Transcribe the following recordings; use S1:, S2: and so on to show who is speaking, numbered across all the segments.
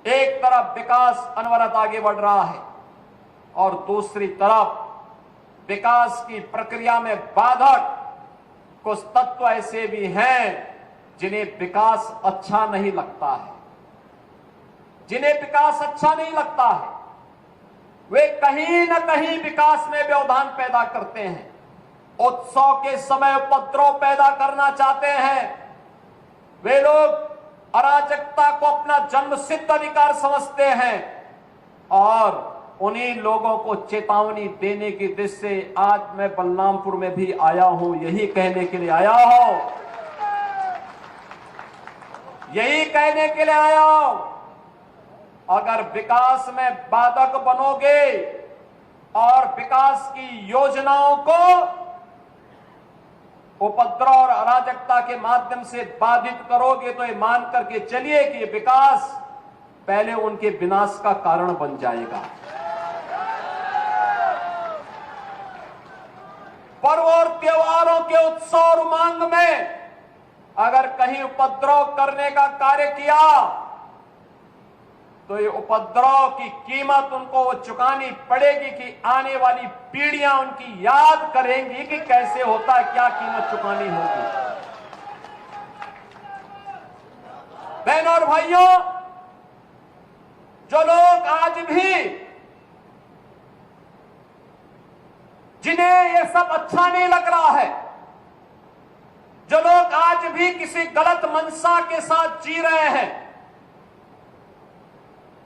S1: एक तरफ विकास अनवरत आगे बढ़ रहा है और दूसरी तरफ विकास की प्रक्रिया में बाधक कुछ तत्व ऐसे भी हैं जिन्हें विकास अच्छा नहीं लगता है, जिन्हें विकास अच्छा नहीं लगता है। वे कहीं न कहीं विकास में व्यवधान पैदा करते हैं, उत्सव के समय उपद्रव पैदा करना चाहते हैं। वे लोग अराजकता को अपना जन्मसिद्ध अधिकार समझते हैं और उन्हीं लोगों को चेतावनी देने की दृष्टि से आज मैं बलरामपुर में भी आया हूं, यही कहने के लिए आया हूं, यही कहने के लिए आया हूं। अगर विकास में बाधक बनोगे और विकास की योजनाओं को उपद्रव और अराजकता के माध्यम से बाधित करोगे तो ये मान करके चलिए कि विकास पहले उनके विनाश का कारण बन जाएगा। पर्व और त्योहारों के उत्सव और उमंग में अगर कहीं उपद्रव करने का कार्य किया तो ये उपद्रव की कीमत उनको चुकानी पड़ेगी कि आने वाली पीढ़ियां उनकी याद करेंगी कि कैसे होता है, क्या कीमत चुकानी होगी। बहनों और भाइयों, जो लोग आज भी जिन्हें ये सब अच्छा नहीं लग रहा है, जो लोग आज भी किसी गलत मंशा के साथ जी रहे हैं,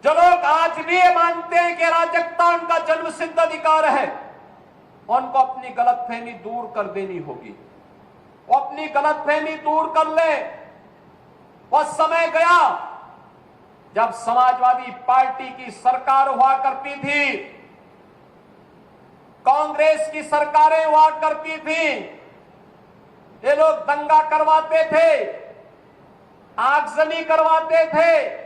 S1: जो लोग आज भी ये मानते हैं कि अराजकता उनका जन्मसिद्ध अधिकार है, उनको अपनी गलतफहमी दूर कर देनी होगी। वो अपनी गलतफहमी दूर कर ले। वह समय गया जब समाजवादी पार्टी की सरकार हुआ करती थी, कांग्रेस की सरकारें हुआ करती थी, ये लोग दंगा करवाते थे, आगजनी करवाते थे,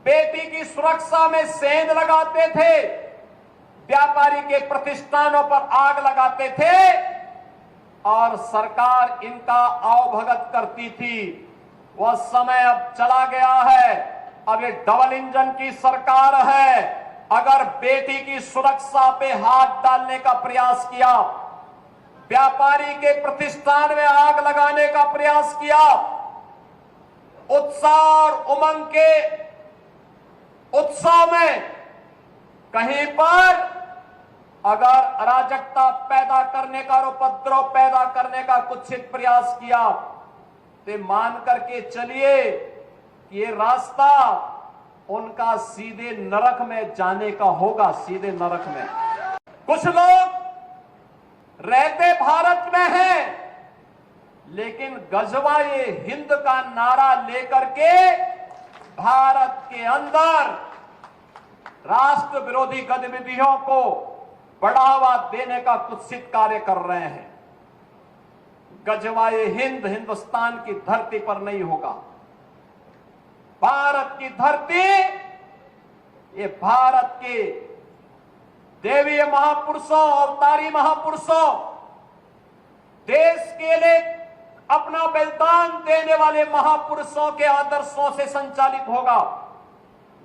S1: बेटी की सुरक्षा में सेंध लगाते थे, व्यापारी के प्रतिष्ठानों पर आग लगाते थे और सरकार इनका आवभगत करती थी। वह समय अब चला गया है। अब ये डबल इंजन की सरकार है। अगर बेटी की सुरक्षा पे हाथ डालने का प्रयास किया, व्यापारी के प्रतिष्ठान में आग लगाने का प्रयास किया, उत्साह और उमंग के उत्सव में कहीं पर अगर अराजकता पैदा करने का और उपद्रव पैदा करने का कुत्सित प्रयास किया तो मान करके चलिए कि ये रास्ता उनका सीधे नरक में जाने का होगा, सीधे नरक में। कुछ लोग रहते भारत में हैं लेकिन गजवाए हिंद का नारा लेकर के भारत के अंदर राष्ट्र विरोधी गतिविधियों को बढ़ावा देने का कुत्सित कार्य कर रहे हैं। गजवाए हिंद हिंदुस्तान की धरती पर नहीं होगा। भारत की धरती, ये भारत के देवीय महापुरुषों, अवतारी महापुरुषों, देश के लिए अपना बलिदान देने वाले महापुरुषों के आदर्शों से संचालित होगा।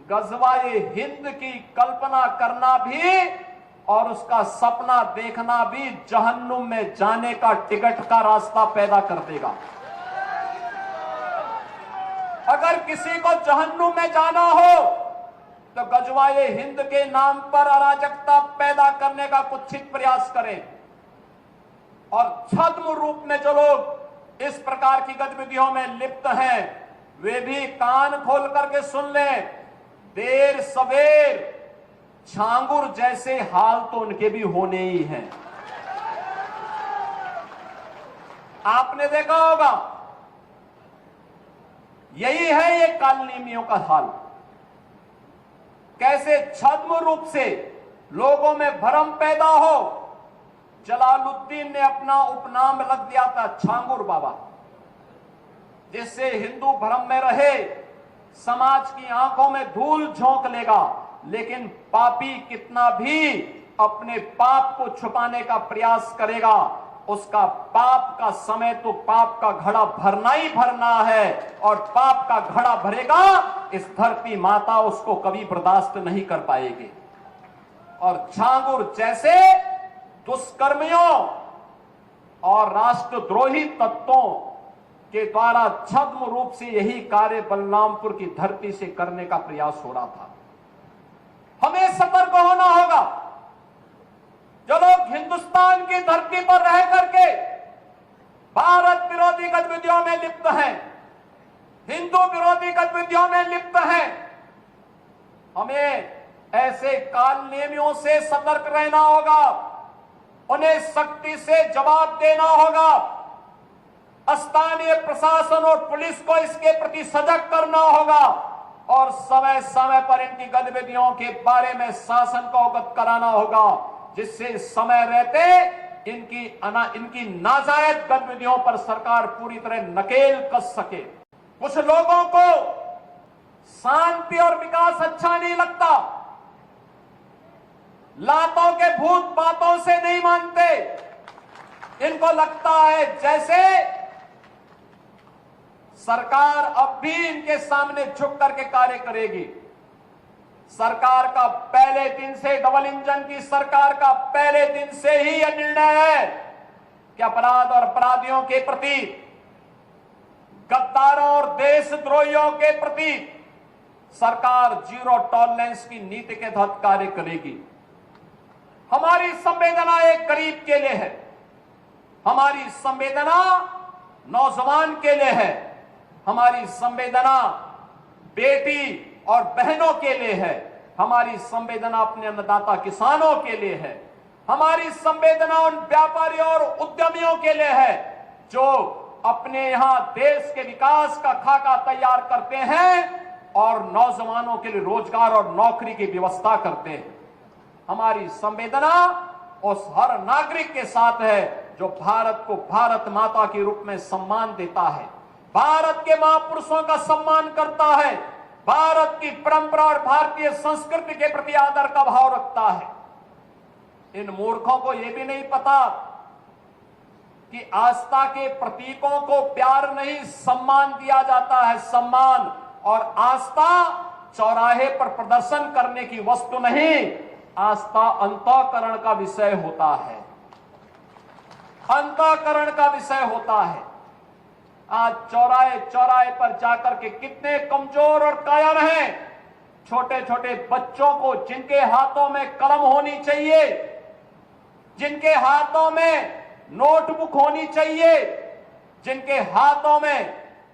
S1: गजवाए हिंद की कल्पना करना भी और उसका सपना देखना भी जहन्नुम में जाने का टिकट का रास्ता पैदा कर देगा। अगर किसी को जहन्नुम में जाना हो तो गजवाए हिंद के नाम पर अराजकता पैदा करने का कुत्सित प्रयास करें। और छद्म रूप में जो लोग इस प्रकार की गतिविधियों में लिप्त हैं, वे भी कान खोल करके सुन लें। देर सवेर छांगुर जैसे हाल तो उनके भी होने ही हैं। आपने देखा होगा, यही है ये कालनेमियों का हाल। कैसे छद्म रूप से लोगों में भ्रम पैदा हो। जलालुद्दीन ने अपना उपनाम रख दिया था छांगुर बाबा, जिससे हिंदू भ्रम में रहे, समाज की आंखों में धूल झोंक लेगा, लेकिन पापी कितना भी अपने पाप को छुपाने का प्रयास करेगा, उसका पाप का समय तो पाप का घड़ा भरना ही भरना है, और पाप का घड़ा भरेगा इस धरती माता उसको कभी बर्दाश्त नहीं कर पाएगी। और झांगुर जैसे दुष्कर्मियों और राष्ट्रद्रोही तत्वों के द्वारा छद्म रूप से यही कार्य बलरामपुर की धरती से करने का प्रयास हो रहा था। हमें सतर्क होना होगा। जो लोग हिंदुस्तान की धरती पर रह करके भारत विरोधी गतिविधियों में लिप्त हैं, हिंदू विरोधी गतिविधियों में लिप्त हैं, हमें ऐसे कालनेमियों से सतर्क रहना होगा। उन्हें सख्ती से जवाब देना होगा। स्थानीय प्रशासन और पुलिस को इसके प्रति सजग करना होगा और समय समय पर इनकी गतिविधियों के बारे में शासन को अवगत कराना होगा, जिससे समय रहते इनकी नाजायज गतिविधियों पर सरकार पूरी तरह नकेल कस सके। कुछ लोगों को शांति और विकास अच्छा नहीं लगता, लातों के भूत बातों से नहीं मानते। इनको लगता है जैसे सरकार अब भी इनके सामने झुक करके कार्य करेगी। सरकार का पहले दिन से, डबल इंजन की सरकार का पहले दिन से ही यह निर्णय है कि अपराध और अपराधियों के प्रति, गद्दारों और देशद्रोहियों के प्रति सरकार जीरो टॉलरेंस की नीति के तहत कार्य करेगी। हमारी संवेदना एक गरीब के लिए है, हमारी संवेदना नौजवान के लिए है, हमारी संवेदना बेटी और बहनों के लिए है, हमारी संवेदना अपने अन्नदाता किसानों के लिए है, हमारी संवेदना उन व्यापारियों और उद्यमियों के लिए है जो अपने यहां देश के विकास का खाका तैयार करते हैं और नौजवानों के लिए रोजगार और नौकरी की व्यवस्था करते हैं। हमारी संवेदना उस हर नागरिक के साथ है जो भारत को भारत माता के रूप में सम्मान देता है, भारत के महापुरुषों का सम्मान करता है, भारत की परंपरा और भारतीय संस्कृति के प्रति आदर का भाव रखता है। इन मूर्खों को यह भी नहीं पता कि आस्था के प्रतीकों को प्यार नहीं सम्मान दिया जाता है। सम्मान और आस्था चौराहे पर प्रदर्शन करने की वस्तु नहीं, आस्था अंतःकरण का विषय होता है, अंतःकरण का विषय होता है। आज चौराहे चौराहे पर जाकर के कितने कमजोर और कायर हैं, छोटे छोटे बच्चों को जिनके हाथों में कलम होनी चाहिए, जिनके हाथों में नोटबुक होनी चाहिए, जिनके हाथों में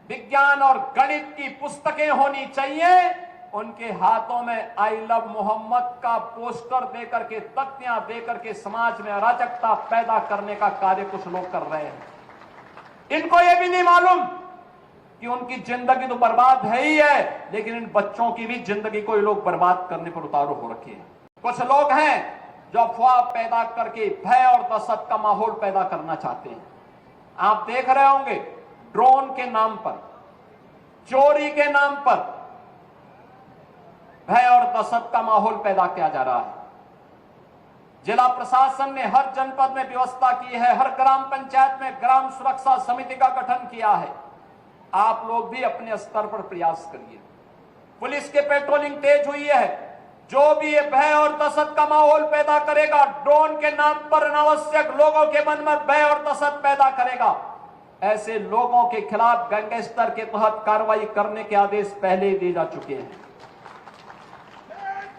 S1: विज्ञान और गणित की पुस्तकें होनी चाहिए, उनके हाथों में आई लव मोहम्मद का पोस्टर देकर के, तख्तियां देकर के समाज में अराजकता पैदा करने का कार्य कुछ लोग कर रहे हैं। इनको यह भी नहीं मालूम कि उनकी जिंदगी तो बर्बाद है ही है, लेकिन इन बच्चों की भी जिंदगी को ये लोग बर्बाद करने पर उतारू हो रखे हैं। कुछ लोग हैं जो अफवाह पैदा करके भय और दहशत का माहौल पैदा करना चाहते हैं। आप देख रहे होंगे ड्रोन के नाम पर, चोरी के नाम पर भय और दहशत का माहौल पैदा किया जा रहा है। जिला प्रशासन ने हर जनपद में व्यवस्था की है, हर ग्राम पंचायत में ग्राम सुरक्षा समिति का गठन किया है। आप लोग भी अपने स्तर पर प्रयास करिए। पुलिस के पेट्रोलिंग तेज हुई है। जो भी ये भय और दहशत का माहौल पैदा करेगा, ड्रोन के नाम पर अनावश्यक लोगों के मन में भय और दहशत पैदा करेगा, ऐसे लोगों के खिलाफ गैंगस्टर के तहत कार्रवाई करने के आदेश पहले ही दिए जा चुके हैं।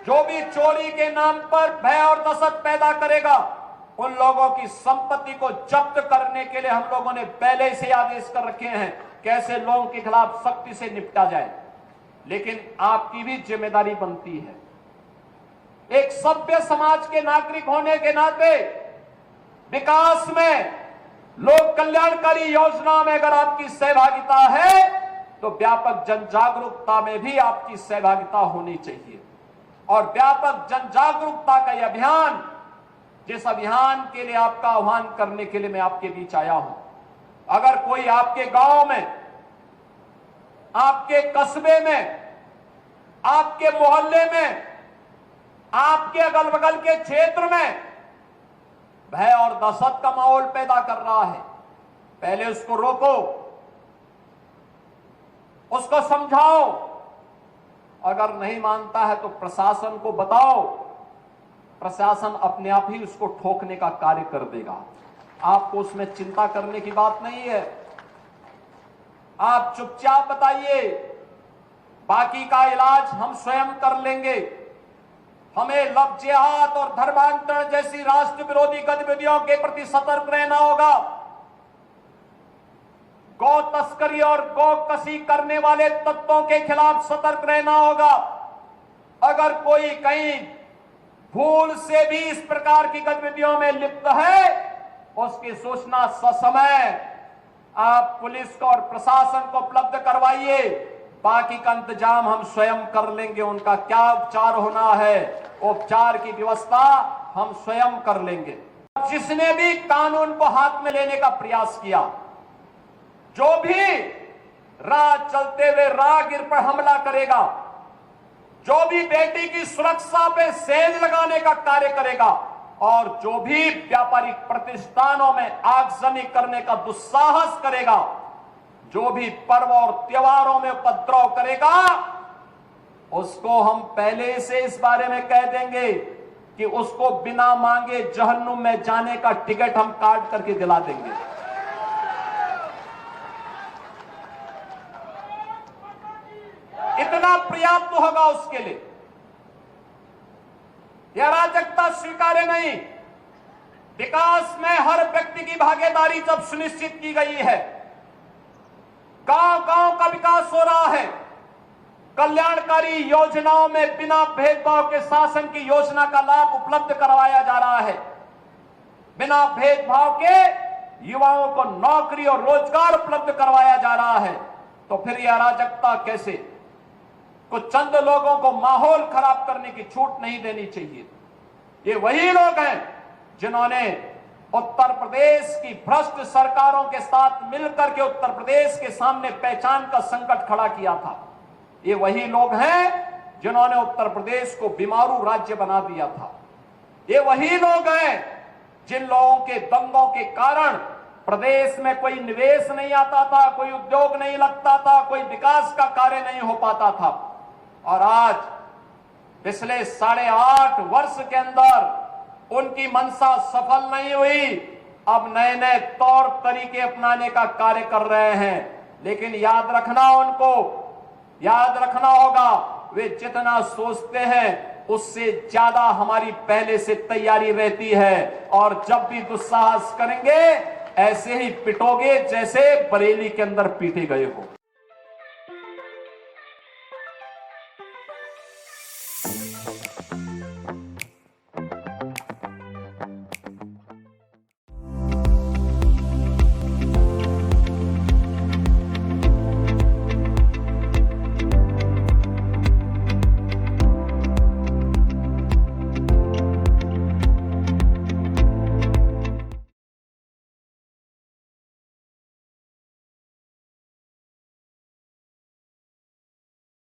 S1: जो भी चोरी के नाम पर भय और दहशत पैदा करेगा, उन लोगों की संपत्ति को जब्त करने के लिए हम लोगों ने पहले से आदेश कर रखे हैं, कैसे लोगों के खिलाफ सख्ती से निपटा जाए। लेकिन आपकी भी जिम्मेदारी बनती है, एक सभ्य समाज के नागरिक होने के नाते विकास में, लोक कल्याणकारी योजना में अगर आपकी सहभागिता है तो व्यापक जन जागरूकता में भी आपकी सहभागिता होनी चाहिए। और व्यापक जन जागरूकता का यह अभियान, जिस अभियान के लिए आपका आह्वान करने के लिए मैं आपके बीच आया हूं, अगर कोई आपके गांव में, आपके कस्बे में, आपके मोहल्ले में, आपके अगल बगल के क्षेत्र में भय और दहशत का माहौल पैदा कर रहा है। पहले उसको रोको, उसको समझाओ, अगर नहीं मानता है तो प्रशासन को बताओ, प्रशासन अपने आप ही उसको ठोकने का कार्य कर देगा। आपको उसमें चिंता करने की बात नहीं है। आप चुपचाप बताइए, बाकी का इलाज हम स्वयं कर लेंगे। हमें लव जिहाद और धर्मांतरण जैसी राष्ट्र विरोधी गतिविधियों के प्रति सतर्क रहना होगा। गौ तस्करी और गौ कसी करने वाले तत्वों के खिलाफ सतर्क रहना होगा। अगर कोई कहीं भूल से भी इस प्रकार की गतिविधियों में लिप्त है, उसकी सूचना ससमय आप पुलिस को और प्रशासन को उपलब्ध करवाइए। बाकी का इंतजाम हम स्वयं कर लेंगे। उनका क्या उपचार होना है, उपचार की व्यवस्था हम स्वयं कर लेंगे। जिसने भी कानून को हाथ में लेने का प्रयास किया, जो भी राह चलते हुए राहगीर पर हमला करेगा, जो भी बेटी की सुरक्षा पे सेंध लगाने का कार्य करेगा और जो भी व्यापारिक प्रतिष्ठानों में आगजनी करने का दुस्साहस करेगा, जो भी पर्व और त्योहारों में उपद्रव करेगा, उसको हम पहले से इस बारे में कह देंगे कि उसको बिना मांगे जहन्नुम में जाने का टिकट हम काट करके दिला देंगे। इतना पर्याप्त होगा उसके लिए। यह अराजकता स्वीकार्य नहीं। विकास में हर व्यक्ति की भागीदारी जब सुनिश्चित की गई है, गांव-गांव का विकास हो रहा है, कल्याणकारी योजनाओं में बिना भेदभाव के शासन की योजना का लाभ उपलब्ध करवाया जा रहा है, बिना भेदभाव के युवाओं को नौकरी और रोजगार उपलब्ध करवाया जा रहा है, तो फिर यह अराजकता कैसे? कुछ चंद लोगों को माहौल खराब करने की छूट नहीं देनी चाहिए। ये वही लोग हैं जिन्होंने उत्तर प्रदेश की भ्रष्ट सरकारों के साथ मिलकर के उत्तर प्रदेश के सामने पहचान का संकट खड़ा किया था। ये वही लोग हैं जिन्होंने उत्तर प्रदेश को बीमारू राज्य बना दिया था। ये वही लोग हैं जिन लोगों के दंगों के कारण प्रदेश में कोई निवेश नहीं आता था, कोई उद्योग नहीं लगता था, कोई विकास का कार्य नहीं हो पाता था। और आज पिछले 8.5 वर्ष के अंदर उनकी मंशा सफल नहीं हुई। अब नए नए तौर तरीके अपनाने का कार्य कर रहे हैं, लेकिन याद रखना होगा, वे जितना सोचते हैं उससे ज्यादा हमारी पहले से तैयारी रहती है। और जब भी दुस्साहस करेंगे, ऐसे ही पिटोगे जैसे बरेली के अंदर पीटे गए हो।